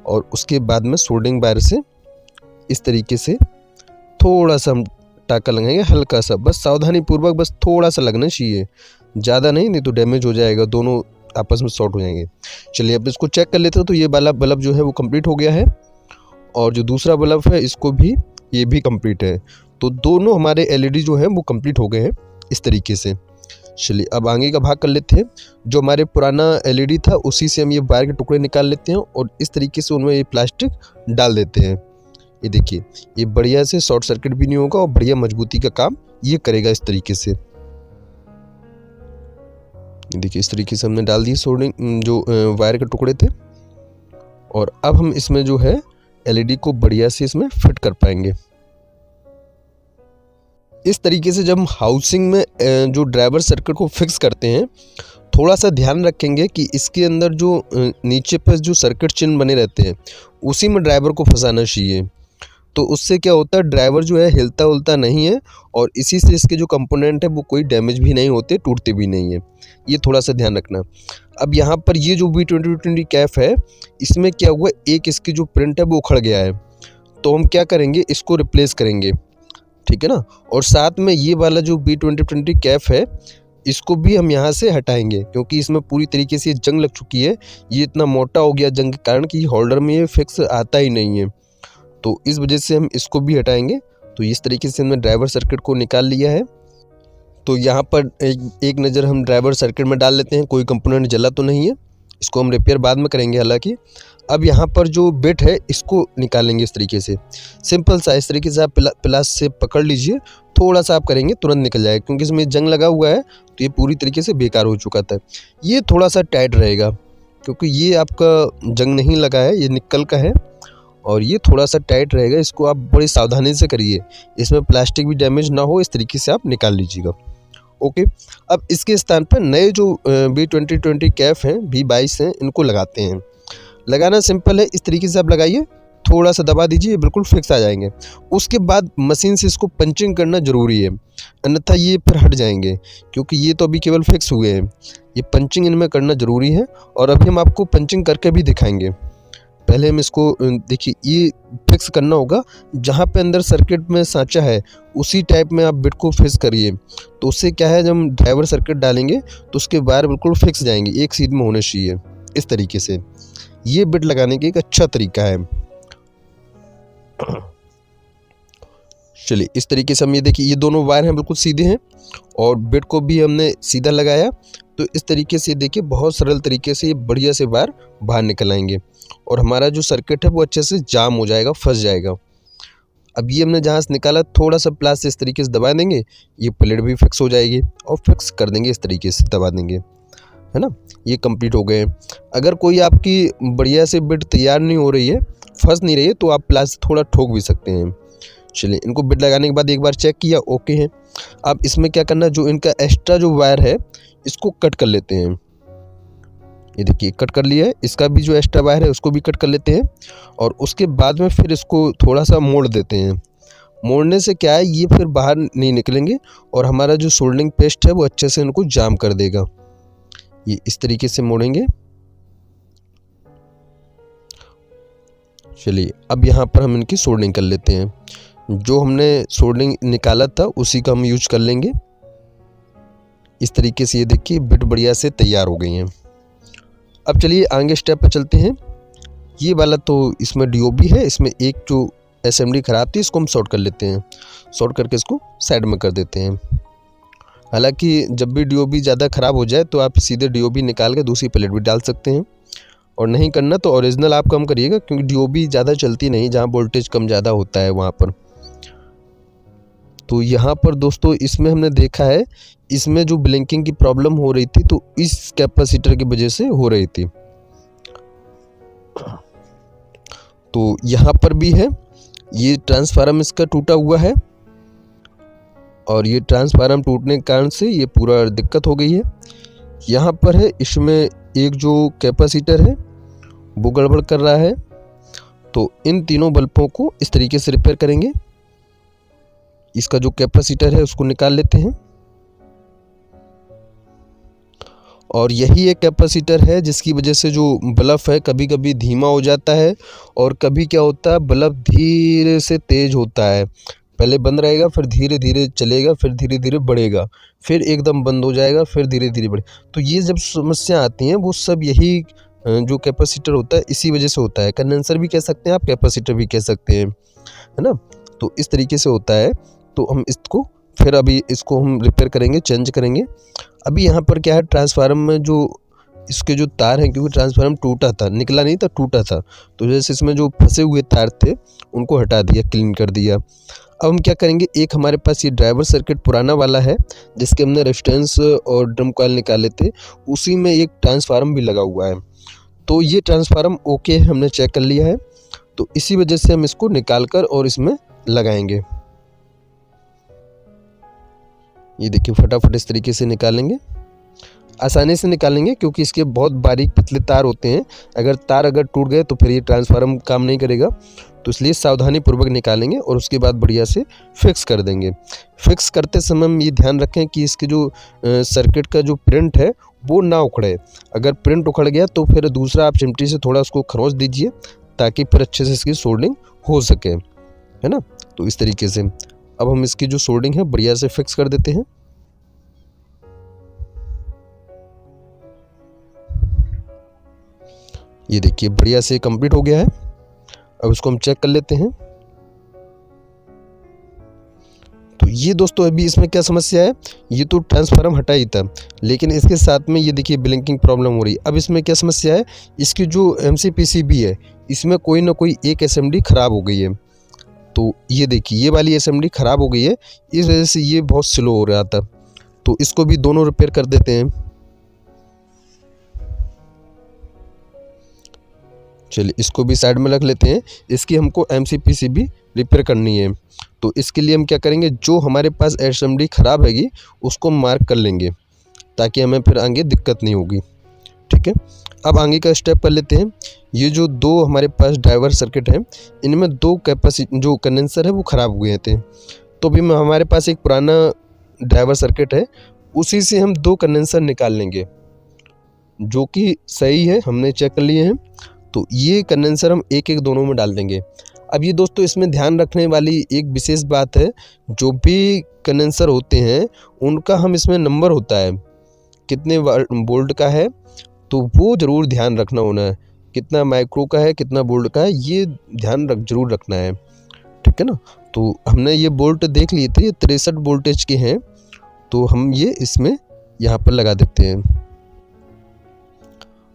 और उसके बाद में सोल्डरिंग वायर से इस तरीके से थोड़ा सा हम टाका लगाएंगे, हल्का सा, बस सावधानी पूर्वक, बस थोड़ा सा लगना चाहिए, ज़्यादा नहीं तो डैमेज हो जाएगा, दोनों आपस में शॉर्ट हो जाएंगे। चलिए अब इसको चेक कर लेते हैं। तो ये वाला बल्ब जो है वो कंप्लीट हो गया है और जो दूसरा बल्ब है इसको भी, ये भी कंप्लीट है। तो दोनों हमारे एलईडी जो है वो कंप्लीट हो गए हैं इस तरीके से। चलिए अब आगे का भाग कर लेते हैं। जो हमारे पुराना एलईडी था उसी से हम ये वायर के टुकड़े निकाल लेते हैं और इस तरीके से उनमें ये प्लास्टिक डाल देते हैं। ये देखिए ये बढ़िया से शॉर्ट सर्किट भी नहीं होगा और बढ़िया मजबूती का काम ये करेगा इस तरीके से। देखिए इस तरीके से हमने डाल दिए सोल्डरिंग जो वायर के टुकड़े थे और अब हम इसमें जो है एलईडी को बढ़िया से इसमें फिट कर पाएंगे। इस तरीके से जब हम हाउसिंग में जो ड्राइवर सर्किट को फिक्स करते हैं, थोड़ा सा ध्यान रखेंगे कि इसके अंदर जो नीचे पर जो सर्किट चिन्ह बने रहते हैं उसी में ड्राइवर को फंसाना चाहिए। तो उससे क्या होता है, ड्राइवर जो है हिलता उलता नहीं है और इसी से इसके जो कंपोनेंट है वो कोई डैमेज भी नहीं होते, टूटते भी नहीं है। ये थोड़ा सा ध्यान रखना। अब यहाँ पर ये जो V2020 कैप है इसमें क्या हुआ, एक इसकी जो प्रिंट है वो उखड़ गया है, तो हम क्या करेंगे, इसको रिप्लेस करेंगे, ठीक है ना। और साथ में ये वाला जो V2020 कैप है इसको भी हम यहाँ से हटाएंगे क्योंकि इसमें पूरी तरीके से जंग लग चुकी है। ये इतना मोटा हो गया जंग के कारण कि होल्डर में ये फिक्स आता ही नहीं है, तो इस वजह से हम इसको भी हटाएंगे। तो इस तरीके से हमने ड्राइवर सर्किट को निकाल लिया है। तो यहाँ पर एक नज़र हम ड्राइवर सर्किट में डाल लेते हैं, कोई कंपोनेंट जला तो नहीं है। इसको हम रिपेयर बाद में करेंगे हालांकि। अब यहाँ पर जो बिट है इसको निकालेंगे इस तरीके से, सिंपल सा। इस तरीके से आप प्लास से पकड़ लीजिए, थोड़ा सा आप करेंगे तुरंत निकल जाएगा क्योंकि इसमें जंग लगा हुआ है तो ये पूरी तरीके से बेकार हो चुका था। ये थोड़ा सा टाइट रहेगा क्योंकि ये आपका जंग नहीं लगा है, ये निकल का है और ये थोड़ा सा टाइट रहेगा। इसको आप बड़ी सावधानी से करिए, इसमें प्लास्टिक भी डैमेज ना हो, इस तरीके से आप निकाल लीजिएगा। ओके, अब इसके स्थान पर नए जो V2020 कैप हैं, V22 हैं, इनको लगाते हैं। लगाना सिंपल है, इस तरीके से आप लगाइए, थोड़ा सा दबा दीजिए, बिल्कुल फिक्स आ जाएंगे। उसके बाद मशीन से इसको पंचिंग करना ज़रूरी है, अन्यथा ये फिर हट जाएंगे क्योंकि ये तो अभी केवल फिक्स हुए हैं। ये पंचिंग इनमें करना ज़रूरी है और अभी हम आपको पंचिंग करके भी दिखाएंगे। पहले हम इसको देखिए, ये फिक्स करना होगा जहाँ पे अंदर सर्किट में सांचा है उसी टाइप में आप बिट को फिक्स करिए। तो उससे क्या है, जब हम ड्राइवर सर्किट डालेंगे तो उसके वायर बिल्कुल फिक्स जाएंगे, एक सीध में होने चाहिए इस तरीके से। ये बिट लगाने का एक अच्छा तरीका है। चलिए इस तरीके से हम ये देखिए, ये दोनों वायर हैं बिल्कुल सीधे हैं और बिट को भी हमने सीधा लगाया। तो इस तरीके से देखिए बहुत सरल तरीके से ये बढ़िया से वायर बाहर निकल आएंगे और हमारा जो सर्किट है वो अच्छे से जाम हो जाएगा, फंस जाएगा। अब ये हमने जहाँ से निकाला, थोड़ा सा प्लास से इस तरीके से दबा देंगे, ये प्लेट भी फिक्स हो जाएगी और फिक्स कर देंगे, इस तरीके से दबा देंगे, है ना। ये कंप्लीट हो गए। अगर कोई आपकी बढ़िया से बिट तैयार नहीं हो रही है, फंस नहीं रही है, तो आप प्लास से थोड़ा ठोक भी सकते हैं। चलिए इनको बिट लगाने के बाद एक बार चेक किया, ओके हैं। अब इसमें क्या करना, जो इनका एक्स्ट्रा जो वायर है इसको कट कर लेते हैं। ये देखिए कट कर लिया है, इसका भी जो एक्स्ट्रा वायर है उसको भी कट कर लेते हैं और उसके बाद में फिर इसको थोड़ा सा मोड़ देते हैं। मोड़ने से क्या है, ये फिर बाहर नहीं निकलेंगे और हमारा जो सोल्डरिंग पेस्ट है वो अच्छे से इनको जाम कर देगा। ये इस तरीके से मोड़ेंगे। चलिए अब यहाँ पर हम इनकी सोल्डरिंग कर लेते हैं। जो हमने सोल्डरिंग निकाला था उसी का हम यूज कर लेंगे। इस तरीके से ये देखिए बिट बढ़िया से तैयार हो गई हैं। अब चलिए आगे स्टेप पर चलते हैं। ये वाला तो इसमें डीओबी है, इसमें एक जो एसएमडी ख़राब थी इसको हम शॉर्ट कर लेते हैं, शॉर्ट करके इसको साइड में कर देते हैं। हालांकि जब भी डीओबी ज़्यादा ख़राब हो जाए तो आप सीधे डीओबी निकाल के दूसरी प्लेट भी डाल सकते हैं, और नहीं करना तो ओरिजिनल आप कम करिएगा, क्योंकि डीओबी ज़्यादा चलती नहीं जहाँ वोल्टेज कम ज़्यादा होता है वहाँ पर। तो यहाँ पर दोस्तों इसमें हमने देखा है, इसमें जो ब्लिंकिंग की प्रॉब्लम हो रही थी तो इस कैपेसिटर की वजह से हो रही थी। तो यहाँ पर भी है, ये ट्रांसफार्मर इसका टूटा हुआ है, और ये ट्रांसफार्मर टूटने के कारण से ये पूरा दिक्कत हो गई है। यहाँ पर है, इसमें एक जो कैपेसिटर है वो गड़बड़ कर रहा है। तो इन तीनों बल्बों को इस तरीके से रिपेयर करेंगे। इसका जो कैपेसिटर है उसको निकाल लेते हैं, और यही एक कैपेसिटर है जिसकी वजह से जो बल्ब है कभी कभी धीमा हो जाता है, और कभी क्या होता है बल्ब धीरे से तेज होता है। पहले बंद रहेगा, फिर धीरे धीरे चलेगा, फिर धीरे धीरे बढ़ेगा, फिर एकदम बंद हो जाएगा, फिर धीरे धीरे बढ़े। तो ये जब समस्या आती हैं वो सब यही जो कैपेसिटर होता है इसी वजह से होता है। कंडेंसर भी कह सकते हैं आप, कैपेसिटर भी कह सकते हैं, है ना। तो इस तरीके से होता है। तो हम इसको फिर अभी इसको हम रिपेयर करेंगे, चेंज करेंगे। अभी यहाँ पर क्या है, ट्रांसफार्मर में जो इसके जो तार हैं, क्योंकि ट्रांसफार्मर टूटा था, निकला नहीं था, टूटा था, तो जैसे इसमें जो फंसे हुए तार थे उनको हटा दिया, क्लीन कर दिया। अब हम क्या करेंगे, एक हमारे पास ये ड्राइवर सर्किट पुराना वाला है जिसके हमने रेजिस्टेंस और ड्रम कॉइल निकाले थे, उसी में एक ट्रांसफार्मर भी लगा हुआ है। तो ये ट्रांसफार्मर ओके है, हमने चेक कर लिया है। तो इसी वजह से हम इसको निकाल कर और इसमें लगाएंगे। ये देखिए फटाफट इस तरीके से निकालेंगे, आसानी से निकालेंगे, क्योंकि इसके बहुत बारीक पतले तार होते हैं। अगर टूट गए तो फिर ये ट्रांसफार्मर काम नहीं करेगा, तो इसलिए सावधानी पूर्वक निकालेंगे और उसके बाद बढ़िया से फिक्स कर देंगे। फिक्स करते समय हम ये ध्यान रखें कि इसके जो सर्किट का जो प्रिंट है वो ना उखड़े। अगर प्रिंट उखड़ गया तो फिर दूसरा आप चिमटी से थोड़ा उसको खरोंच दीजिए, ताकि फिर अच्छे से इसकी सोल्डिंग हो सके, है ना। तो इस तरीके से अब हम इसकी जो सोल्डिंग है बढ़िया से फिक्स कर देते हैं। ये देखिए बढ़िया से कंप्लीट हो गया है। अब इसको हम चेक कर लेते हैं। तो ये दोस्तों अभी इसमें क्या समस्या है, ये तो ट्रांसफार्मर हटा ही था, लेकिन इसके साथ में ये देखिए ब्लिंकिंग प्रॉब्लम हो रही है। अब इसमें क्या समस्या है, इसकी जो एमसीपीसीबी है इसमें कोई ना कोई एक एसएमडी खराब हो गई है। तो ये देखिए ये वाली एसएमडी खराब हो गई है, इस वजह से ये बहुत स्लो हो रहा था। तो इसको भी दोनों रिपेयर कर देते हैं। चलिए इसको भी साइड में रख लेते हैं। इसकी हमको एमसीपीसीबी रिपेयर करनी है। तो इसके लिए हम क्या करेंगे, जो हमारे पास एसएमडी ख़राब हैगी उसको मार्क कर लेंगे, ताकि हमें फिर आगे दिक्कत नहीं होगी। ठीक है, अब आगे का स्टेप कर लेते हैं। ये जो दो हमारे पास ड्राइवर सर्किट हैं, इनमें दो कैपेसिटर जो कंडेंसर है वो ख़राब हुए थे। तो भी हमारे पास एक पुराना ड्राइवर सर्किट है, उसी से हम दो कंडेंसर निकाल लेंगे, जो कि सही है, हमने चेक कर लिए हैं। तो ये कंडेंसर हम एक एक दोनों में डाल देंगे। अब ये दोस्तों इसमें ध्यान रखने वाली एक विशेष बात है, जो भी कंडेंसर होते हैं उनका हम इसमें नंबर होता है, कितने वोल्ट का है, तो वो ज़रूर ध्यान रखना होना है। कितना माइक्रो का है, कितना वोल्ट का है, ये ध्यान ज़रूर रखना है। ठीक है ना। तो हमने ये वोल्ट देख लिए थे, ये 63 वोल्टेज के हैं। तो हम ये इसमें यहाँ पर लगा देते हैं,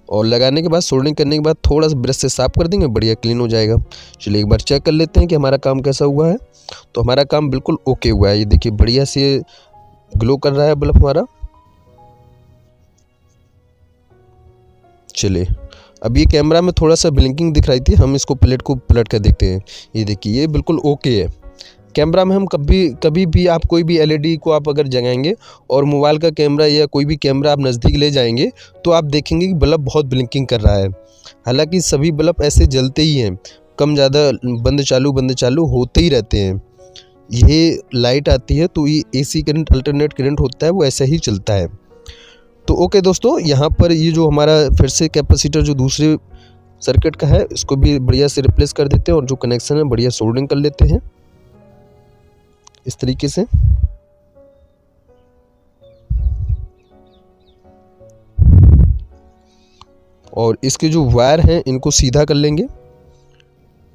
और लगाने के बाद सोल्डिंग करने के बाद थोड़ा सा ब्रश से साफ कर देंगे, बढ़िया क्लीन हो जाएगा। चलिए एक बार चेक कर लेते हैं कि हमारा काम कैसा हुआ है। तो हमारा काम बिल्कुल ओके हुआ है। ये देखिए बढ़िया से ग्लो कर रहा है बल्ब हमारा। चलिए अब ये कैमरा में थोड़ा सा ब्लिंकिंग दिख रही थी, हम इसको प्लेट को पलट कर देखते हैं। ये देखिए ये बिल्कुल ओके है। कैमरा में हम कभी भी आप कोई भी एलईडी को आप अगर जगाएंगे और मोबाइल का कैमरा या कोई भी कैमरा आप नज़दीक ले जाएंगे तो आप देखेंगे कि बल्ब बहुत ब्लिंकिंग कर रहा है। हालांकि सभी बल्ब ऐसे जलते ही हैं, कम ज़्यादा बंद चालू होते ही रहते हैं। ये लाइट आती है तो ये एसी करंट अल्टरनेट करंट होता है, वो ऐसे ही चलता है। तो ओके दोस्तों, यहाँ पर ये जो हमारा फिर से कैपेसिटर जो दूसरे सर्किट का है इसको भी बढ़िया से रिप्लेस कर देते हैं, और जो कनेक्शन है बढ़िया सोल्डिंग कर लेते हैं इस तरीके से। और इसके जो वायर हैं इनको सीधा कर लेंगे,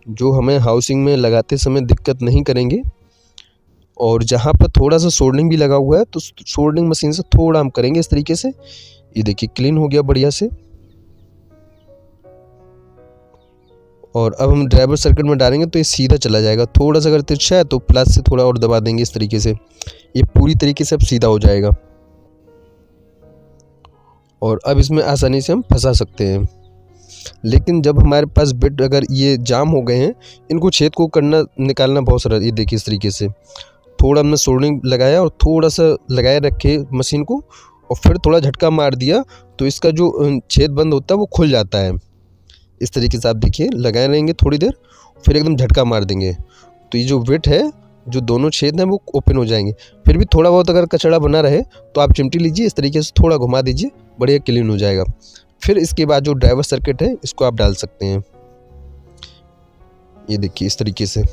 जो हमें हाउसिंग में लगाते समय दिक्कत नहीं करेंगे। और जहाँ पर थोड़ा सा सोल्डरिंग भी लगा हुआ है तो सोल्डरिंग मशीन से थोड़ा हम करेंगे इस तरीके से। ये देखिए क्लीन हो गया बढ़िया से। और अब हम ड्राइवर सर्किट में डालेंगे तो ये सीधा चला जाएगा। थोड़ा सा अगर तिरछा है तो प्लस से थोड़ा और दबा देंगे इस तरीके से, ये पूरी तरीके से अब सीधा हो जाएगा। और अब इसमें आसानी से हम फंसा सकते हैं। लेकिन जब हमारे पास बिट अगर ये जाम हो गए हैं, इनको छेद को करना निकालना बहुत सरल। ये देखिए इस तरीके से थोड़ा हमने सोल्डरिंग लगाया और थोड़ा सा लगाए रखे मशीन को और फिर थोड़ा झटका मार दिया तो इसका जो छेद बंद होता है वो खुल जाता है। इस तरीके से आप देखिए लगाए रहेंगे थोड़ी देर, फिर एकदम झटका मार देंगे तो ये जो बिट है, जो दोनों छेद हैं वो ओपन हो जाएंगे। फिर भी थोड़ा बहुत अगर कचड़ा बना रहे तो आप चिमटी लीजिए, इस तरीके से थोड़ा घुमा दीजिए, बढ़िया क्लीन हो जाएगा। फिर इसके बाद जो ड्राइवर सर्किट है इसको आप डाल सकते हैं। ये देखिए इस तरीके से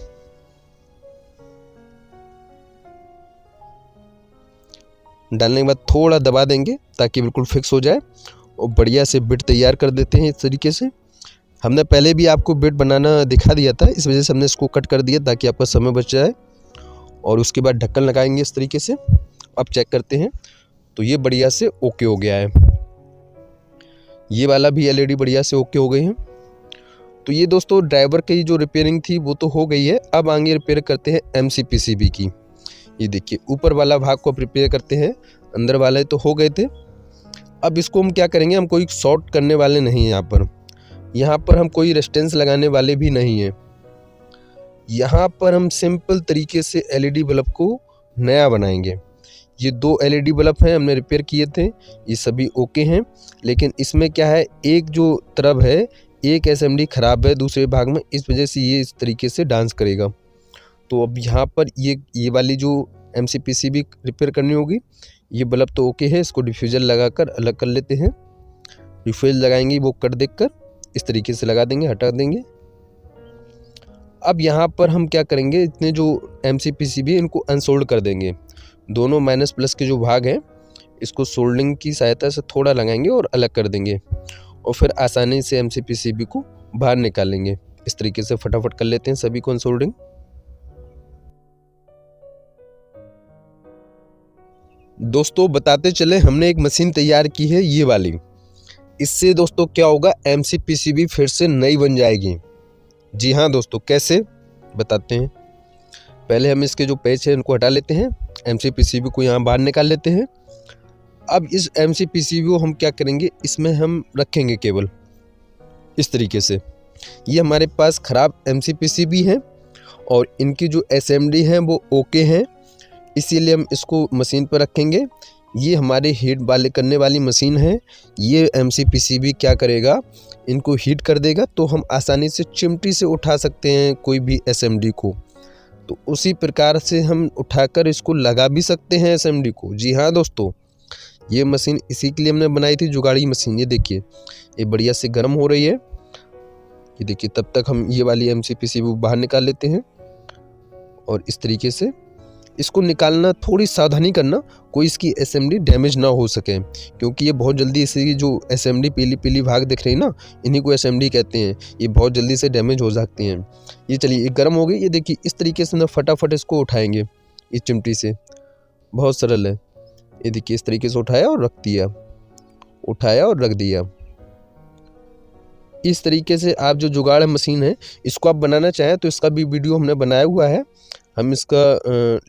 डालने के बाद थोड़ा दबा देंगे ताकि बिल्कुल फिक्स हो जाए और बढ़िया से बिट तैयार कर देते हैं। इस तरीके से हमने पहले भी आपको बिट बनाना दिखा दिया था, इस वजह से हमने इसको कट कर दिया ताकि आपका समय बच जाए। और उसके बाद ढक्कन लगाएंगे इस तरीके से। अब चेक करते हैं तो ये बढ़िया से ओके हो गया है। ये वाला भी एलईडी बढ़िया से ओके हो गए हैं। तो ये दोस्तों ड्राइवर की जो रिपेयरिंग थी वो तो हो गई है। अब आगे रिपेयर करते हैं एमसीपीसीबी की। ये देखिए ऊपर वाला भाग को रिपेयर करते हैं, अंदर वाले तो हो गए थे। अब इसको हम क्या करेंगे, हम कोई शॉर्ट करने वाले नहीं हैं। यहाँ पर हम कोई रेजिस्टेंस लगाने वाले भी नहीं हैं। यहाँ पर हम सिंपल तरीके से एलईडी बल्ब को नया बनाएंगे। ये 2 एलईडी बल्ब हैं, हमने रिपेयर किए थे, ये सभी ओके हैं। लेकिन इसमें क्या है, एक जो तरफ है, एक एसएमडी ख़राब है दूसरे भाग में, इस वजह से ये इस तरीके से डांस करेगा। तो अब यहाँ पर ये वाली जो एमसीपीसीबी रिपेयर करनी होगी। ये बल्ब तो ओके है, इसको डिफ्यूज़र लगाकर अलग कर लेते हैं। डिफ्यूज़र लगाएंगे वो कट देखकर इस तरीके से लगा देंगे, हटा देंगे। अब यहाँ पर हम क्या करेंगे, इतने जो एमसीपीसीबी है इनको अनसोल्ड कर देंगे। दोनों माइनस प्लस के जो भाग हैं इसको सोल्डरिंग की सहायता से थोड़ा लगाएंगे और अलग कर देंगे। और फिर आसानी से एमसीपीसीबी को बाहर निकालेंगे। इस तरीके से फटाफट कर लेते हैं सभी को अनसोल्डरिंग। दोस्तों बताते चले, हमने एक मशीन तैयार की है ये वाली। इससे दोस्तों क्या होगा, एमसीपीसीबी फिर से नई बन जाएगी। जी हाँ दोस्तों, कैसे बताते हैं। पहले हम इसके जो पेच है इनको हटा लेते हैं, एमसीपीसीबी को यहाँ बाहर निकाल लेते हैं। अब इस एमसीपीसीबी को हम क्या करेंगे, इसमें हम रखेंगे केबल इस तरीके से। ये हमारे पास ख़राब एमसीपीसीबी है और इनकी जो एसएमडी हैं वो ओके हैं, इसीलिए हम इसको मशीन पर रखेंगे। ये हमारे हीट वाले करने वाली मशीन है। ये एमसीपीसीबी क्या करेगा, इनको हीट कर देगा, तो हम आसानी से चिमटी से उठा सकते हैं कोई भी एसएमडी को। तो उसी प्रकार से हम उठाकर इसको लगा भी सकते हैं एसएमडी को। जी हाँ दोस्तों, ये मशीन इसी के लिए हमने बनाई थी, जुगाड़ी मशीन। ये देखिए ये बढ़िया से गर्म हो रही है। ये देखिए तब तक हम ये वाली एमसीपीसीबी बाहर निकाल लेते हैं। और इस तरीके से इसको निकालना थोड़ी सावधानी करना, कोई इसकी एसएमडी डैमेज ना हो सके, क्योंकि ये बहुत जल्दी इसकी जो एसएमडी पीली पीली भाग दिख रही है ना, इन्हीं को एसएमडी कहते हैं। ये बहुत जल्दी से डैमेज हो सकती हैं। ये चलिए ये गर्म हो गई। ये देखिए इस तरीके से ना फटाफट इसको उठाएंगे इस चिमटी से, बहुत सरल है। ये देखिए इस तरीके से उठाया और रख दिया, उठाया और रख दिया। इस तरीके से आप जो जुगाड़ मशीन है इसको आप बनाना चाहें तो इसका भी वीडियो हमने बनाया हुआ है। हम इसका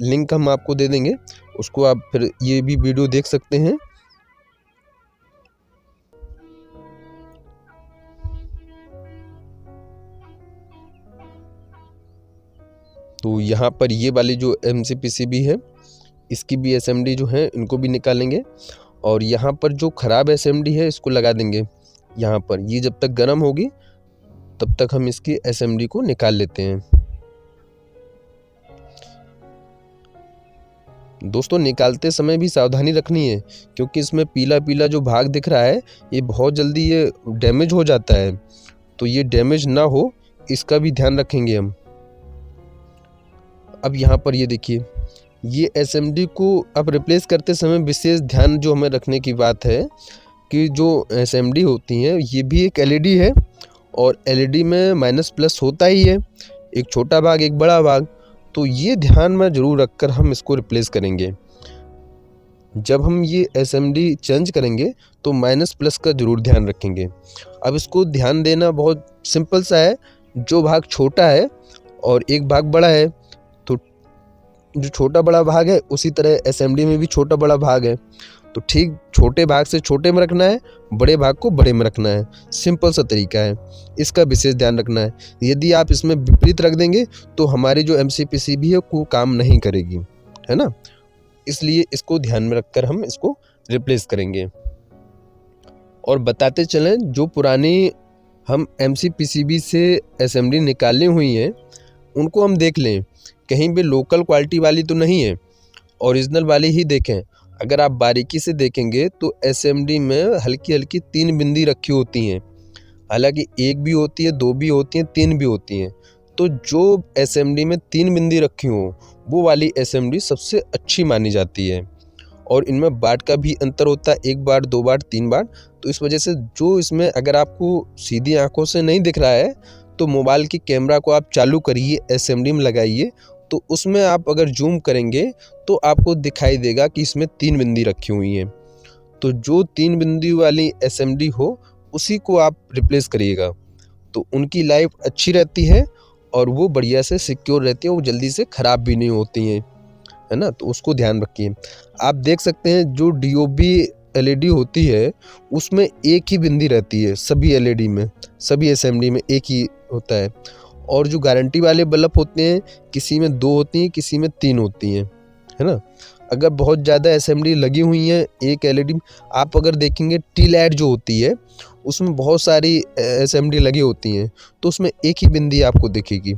लिंक हम आपको दे देंगे, उसको आप फिर ये भी वीडियो देख सकते हैं। तो यहाँ पर ये वाली जो एमसीपीसीबी है इसकी भी एसएमडी जो है इनको भी निकालेंगे। और यहाँ पर जो ख़राब एसएमडी है इसको लगा देंगे यहाँ पर। ये जब तक गर्म होगी तब तक हम इसकी एसएमडी को निकाल लेते हैं। दोस्तों निकालते समय भी सावधानी रखनी है, क्योंकि इसमें पीला पीला जो भाग दिख रहा है ये बहुत जल्दी ये डैमेज हो जाता है। तो ये डैमेज ना हो इसका भी ध्यान रखेंगे हम। अब यहाँ पर ये देखिए, ये एसएमडी को अब रिप्लेस करते समय विशेष ध्यान जो हमें रखने की बात है, कि जो एसएमडी होती हैं ये भी एक एलईडी है और एलईडी में माइनस प्लस होता ही है, एक छोटा भाग एक बड़ा भाग। तो ये ध्यान में ज़रूर रखकर हम इसको रिप्लेस करेंगे। जब हम ये एसएमडी चेंज करेंगे तो माइनस प्लस का ज़रूर ध्यान रखेंगे। अब इसको ध्यान देना बहुत सिंपल सा है, जो भाग छोटा है और एक भाग बड़ा है तो जो छोटा बड़ा भाग है उसी तरह एसएमडी में भी छोटा बड़ा भाग है, तो ठीक छोटे भाग से छोटे में रखना है, बड़े भाग को बड़े में रखना है। सिंपल सा तरीका है, इसका विशेष ध्यान रखना है। यदि आप इसमें विपरीत रख देंगे तो हमारी जो एमसीपीसीबी है वो काम नहीं करेगी, है ना। इसलिए इसको ध्यान में रखकर हम इसको रिप्लेस करेंगे। और बताते चलें, जो पुरानी हम एमसीपीसीबी से एसएमडी निकाली हुई हैं उनको हम देख लें, कहीं भी लोकल क्वालिटी वाली तो नहीं है, ओरिजिनल वाली ही देखें। अगर आप बारीकी से देखेंगे तो एसएमडी में हल्की हल्की 3 बिंदी रखी होती हैं, हालांकि एक भी होती है, 2 भी होती हैं, 3 भी होती हैं। तो जो एसएमडी में 3 बिंदी रखी हो वो वाली एसएमडी सबसे अच्छी मानी जाती है। और इनमें वाट का भी अंतर होता है, 1 वाट 2 वाट 3 वाट। तो इस वजह से जो इसमें अगर आपको सीधी आंखों से नहीं दिख रहा है तो मोबाइल की कैमरा को आप चालू करिए, एसएमडी में लगाइए, तो उसमें आप अगर जूम करेंगे तो आपको दिखाई देगा कि इसमें 3 बिंदी रखी हुई हैं। तो जो 3 बिंदी वाली एसएमडी हो उसी को आप रिप्लेस करिएगा, तो उनकी लाइफ अच्छी रहती है और वो बढ़िया से सिक्योर रहती है, वो जल्दी से ख़राब भी नहीं होती हैं, है ना। तो उसको ध्यान रखिए। आप देख सकते हैं जो डीओबी एलईडी होती है उसमें एक ही बिंदी रहती है, सभी एलईडी में, सभी एसएमडी में एक ही होता है। और जो गारंटी वाले बल्ब होते हैं किसी में 2 होती हैं, किसी में 3 होती हैं, है ना। अगर बहुत ज़्यादा एसएमडी लगी हुई हैं एक एलईडी, आप अगर देखेंगे टी लाइट जो होती है उसमें बहुत सारी एसएमडी लगी होती हैं, तो उसमें एक ही बिंदी आपको दिखेगी।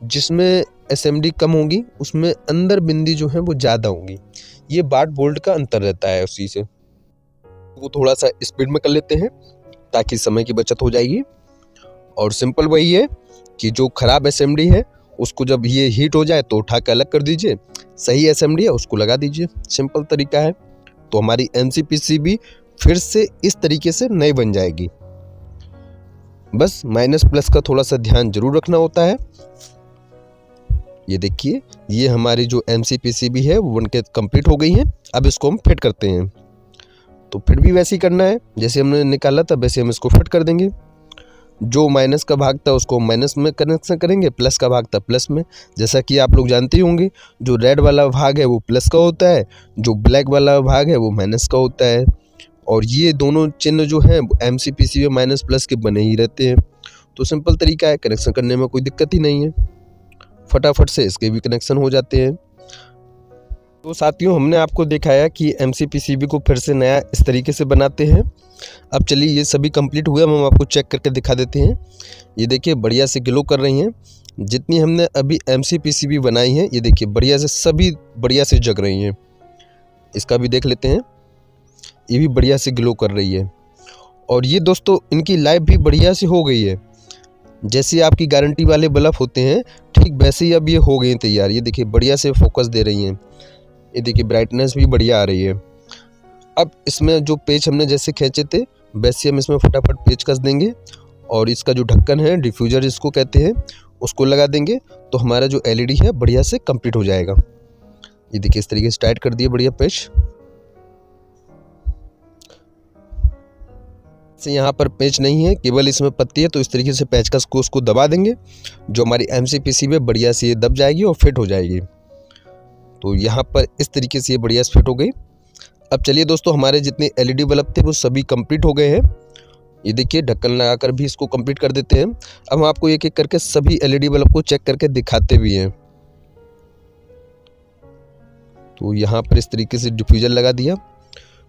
जिसमें एसएमडी कम होगी उसमें अंदर बिंदी जो है वो ज़्यादा होंगी। ये वाट वोल्ट का अंतर रहता है उसी से। वो थोड़ा सा स्पीड में कर लेते हैं ताकि समय की बचत हो जाएगी। और सिंपल वही है कि जो ख़राब एसएमडी है उसको जब ये हीट हो जाए तो उठा के अलग कर दीजिए, सही एसएमडी है उसको लगा दीजिए। सिंपल तरीका है। तो हमारी एमसीपीसीबी फिर से इस तरीके से नहीं बन जाएगी। बस माइनस प्लस का थोड़ा सा ध्यान जरूर रखना होता है। ये देखिए, ये हमारी जो एमसीपीसीबी है वो बनके कंप्लीट हो गई है। अब इसको हम फिट करते हैं। तो फिट भी वैसे ही करना है, जैसे हमने निकाला था वैसे हम इसको फिट कर देंगे। जो माइनस का भाग था उसको माइनस में कनेक्शन करेंगे, प्लस का भाग था प्लस में। जैसा कि आप लोग जानते ही होंगे, जो रेड वाला भाग है वो प्लस का होता है, जो ब्लैक वाला भाग है वो माइनस का होता है। और ये दोनों चिन्ह जो हैं एमसीपीसीबी में माइनस प्लस के बने ही रहते हैं। तो सिंपल तरीका है, कनेक्शन करने में कोई दिक्कत ही नहीं है, फटाफट से इसके भी कनेक्शन हो जाते हैं। तो साथियों, हमने आपको दिखाया कि एमसीपीसीबी को फिर से नया इस तरीके से बनाते हैं। अब चलिए, ये सभी कंप्लीट हुआ, हम आपको चेक करके दिखा देते हैं। ये देखिए बढ़िया से ग्लो कर रही हैं। जितनी हमने अभी एमसीपीसीबी बनाई है ये देखिए बढ़िया से, सभी बढ़िया से जग रही हैं। इसका भी देख लेते हैं, ये भी बढ़िया से ग्लो कर रही है। और ये दोस्तों इनकी लाइफ भी बढ़िया से हो गई है। जैसे आपकी गारंटी वाले बल्ब होते हैं ठीक वैसे ही अब ये हो गए हैं तैयार। ये देखिए बढ़िया से फोकस दे रही हैं। ये देखिए ब्राइटनेस भी बढ़िया आ रही है। अब इसमें जो पेच हमने जैसे खींचे थे वैसे हम इसमें फटाफट पेच कस देंगे और इसका जो ढक्कन है, डिफ्यूज़र जिसको कहते हैं, उसको लगा देंगे तो हमारा जो एलईडी है बढ़िया से कंप्लीट हो जाएगा। ये देखिए इस तरीके से टाइट कर दिए बढ़िया पेच से। यहाँ पर पेच नहीं है, केवल इसमें पत्ती है, तो इस तरीके से पेचकस को उसको दबा देंगे, जो हमारी एमसीपीसीबी में बढ़िया से ये दब जाएगी और फिट हो जाएगी। तो यहाँ पर इस तरीके से ये बढ़िया से फिट हो गई। अब चलिए दोस्तों, हमारे जितने एलईडी बल्ब थे वो सभी कंप्लीट हो गए हैं। ये देखिए ढक्कन लगाकर भी इसको कंप्लीट कर देते हैं। अब हम आपको एक एक करके सभी एलईडी बल्ब को चेक करके दिखाते भी हैं। तो यहाँ पर इस तरीके से डिफ्यूजर लगा दिया।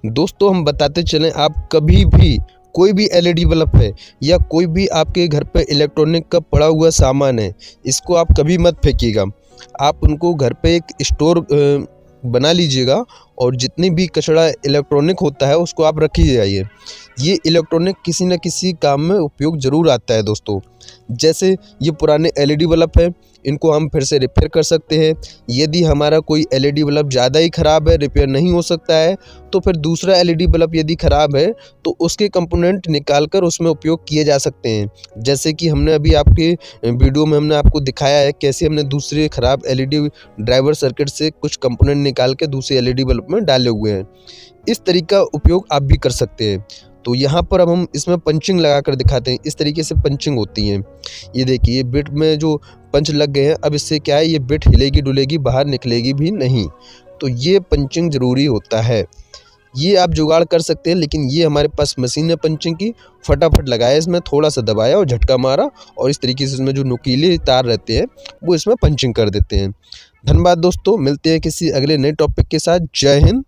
दोस्तों हम बताते चलें, आप कभी भी कोई भी एलईडी बल्ब है या कोई भी आपके घर पे इलेक्ट्रॉनिक का पड़ा हुआ सामान है, इसको आप कभी मत फेंकिएगा। आप उनको घर पे एक स्टोर बना लीजिएगा और जितनी भी कचरा इलेक्ट्रॉनिक होता है उसको आप रखिए जाइए। ये इलेक्ट्रॉनिक किसी न किसी काम में उपयोग ज़रूर आता है दोस्तों। जैसे ये पुराने एलईडी बल्ब हैं, इनको हम फिर से रिपेयर कर सकते हैं। यदि हमारा कोई एलईडी बल्ब ज़्यादा ही ख़राब है, रिपेयर नहीं हो सकता है, तो फिर दूसरा एलईडी बल्ब यदि ख़राब है तो उसके कंपोनेंट निकाल कर उसमें उपयोग किए जा सकते हैं। जैसे कि हमने अभी आपके वीडियो में हमने आपको दिखाया है कैसे हमने दूसरे ख़राब एलईडी ड्राइवर सर्किट से कुछ कंपोनेंट निकाल के दूसरे एलईडी बल्ब में डाले हुए हैं। इस तरीके का उपयोग आप भी कर सकते हैं। तो यहाँ पर अब हम इसमें पंचिंग लगा कर दिखाते हैं। इस तरीके से पंचिंग होती है। ये देखिए बिट में जो पंच लग गए हैं, अब इससे क्या है, ये बिट हिलेगी डुलेगी, बाहर निकलेगी भी नहीं। तो ये पंचिंग ज़रूरी होता है। ये आप जुगाड़ कर सकते हैं, लेकिन ये हमारे पास मशीन है पंचिंग की। फटाफट लगाया इसमें, थोड़ा सा दबाया और झटका मारा और इस तरीके से इसमें जो नुकीले तार रहते हैं वो इसमें पंचिंग कर देते हैं। धन्यवाद दोस्तों, मिलते हैं किसी अगले नए टॉपिक के साथ। जय हिंद।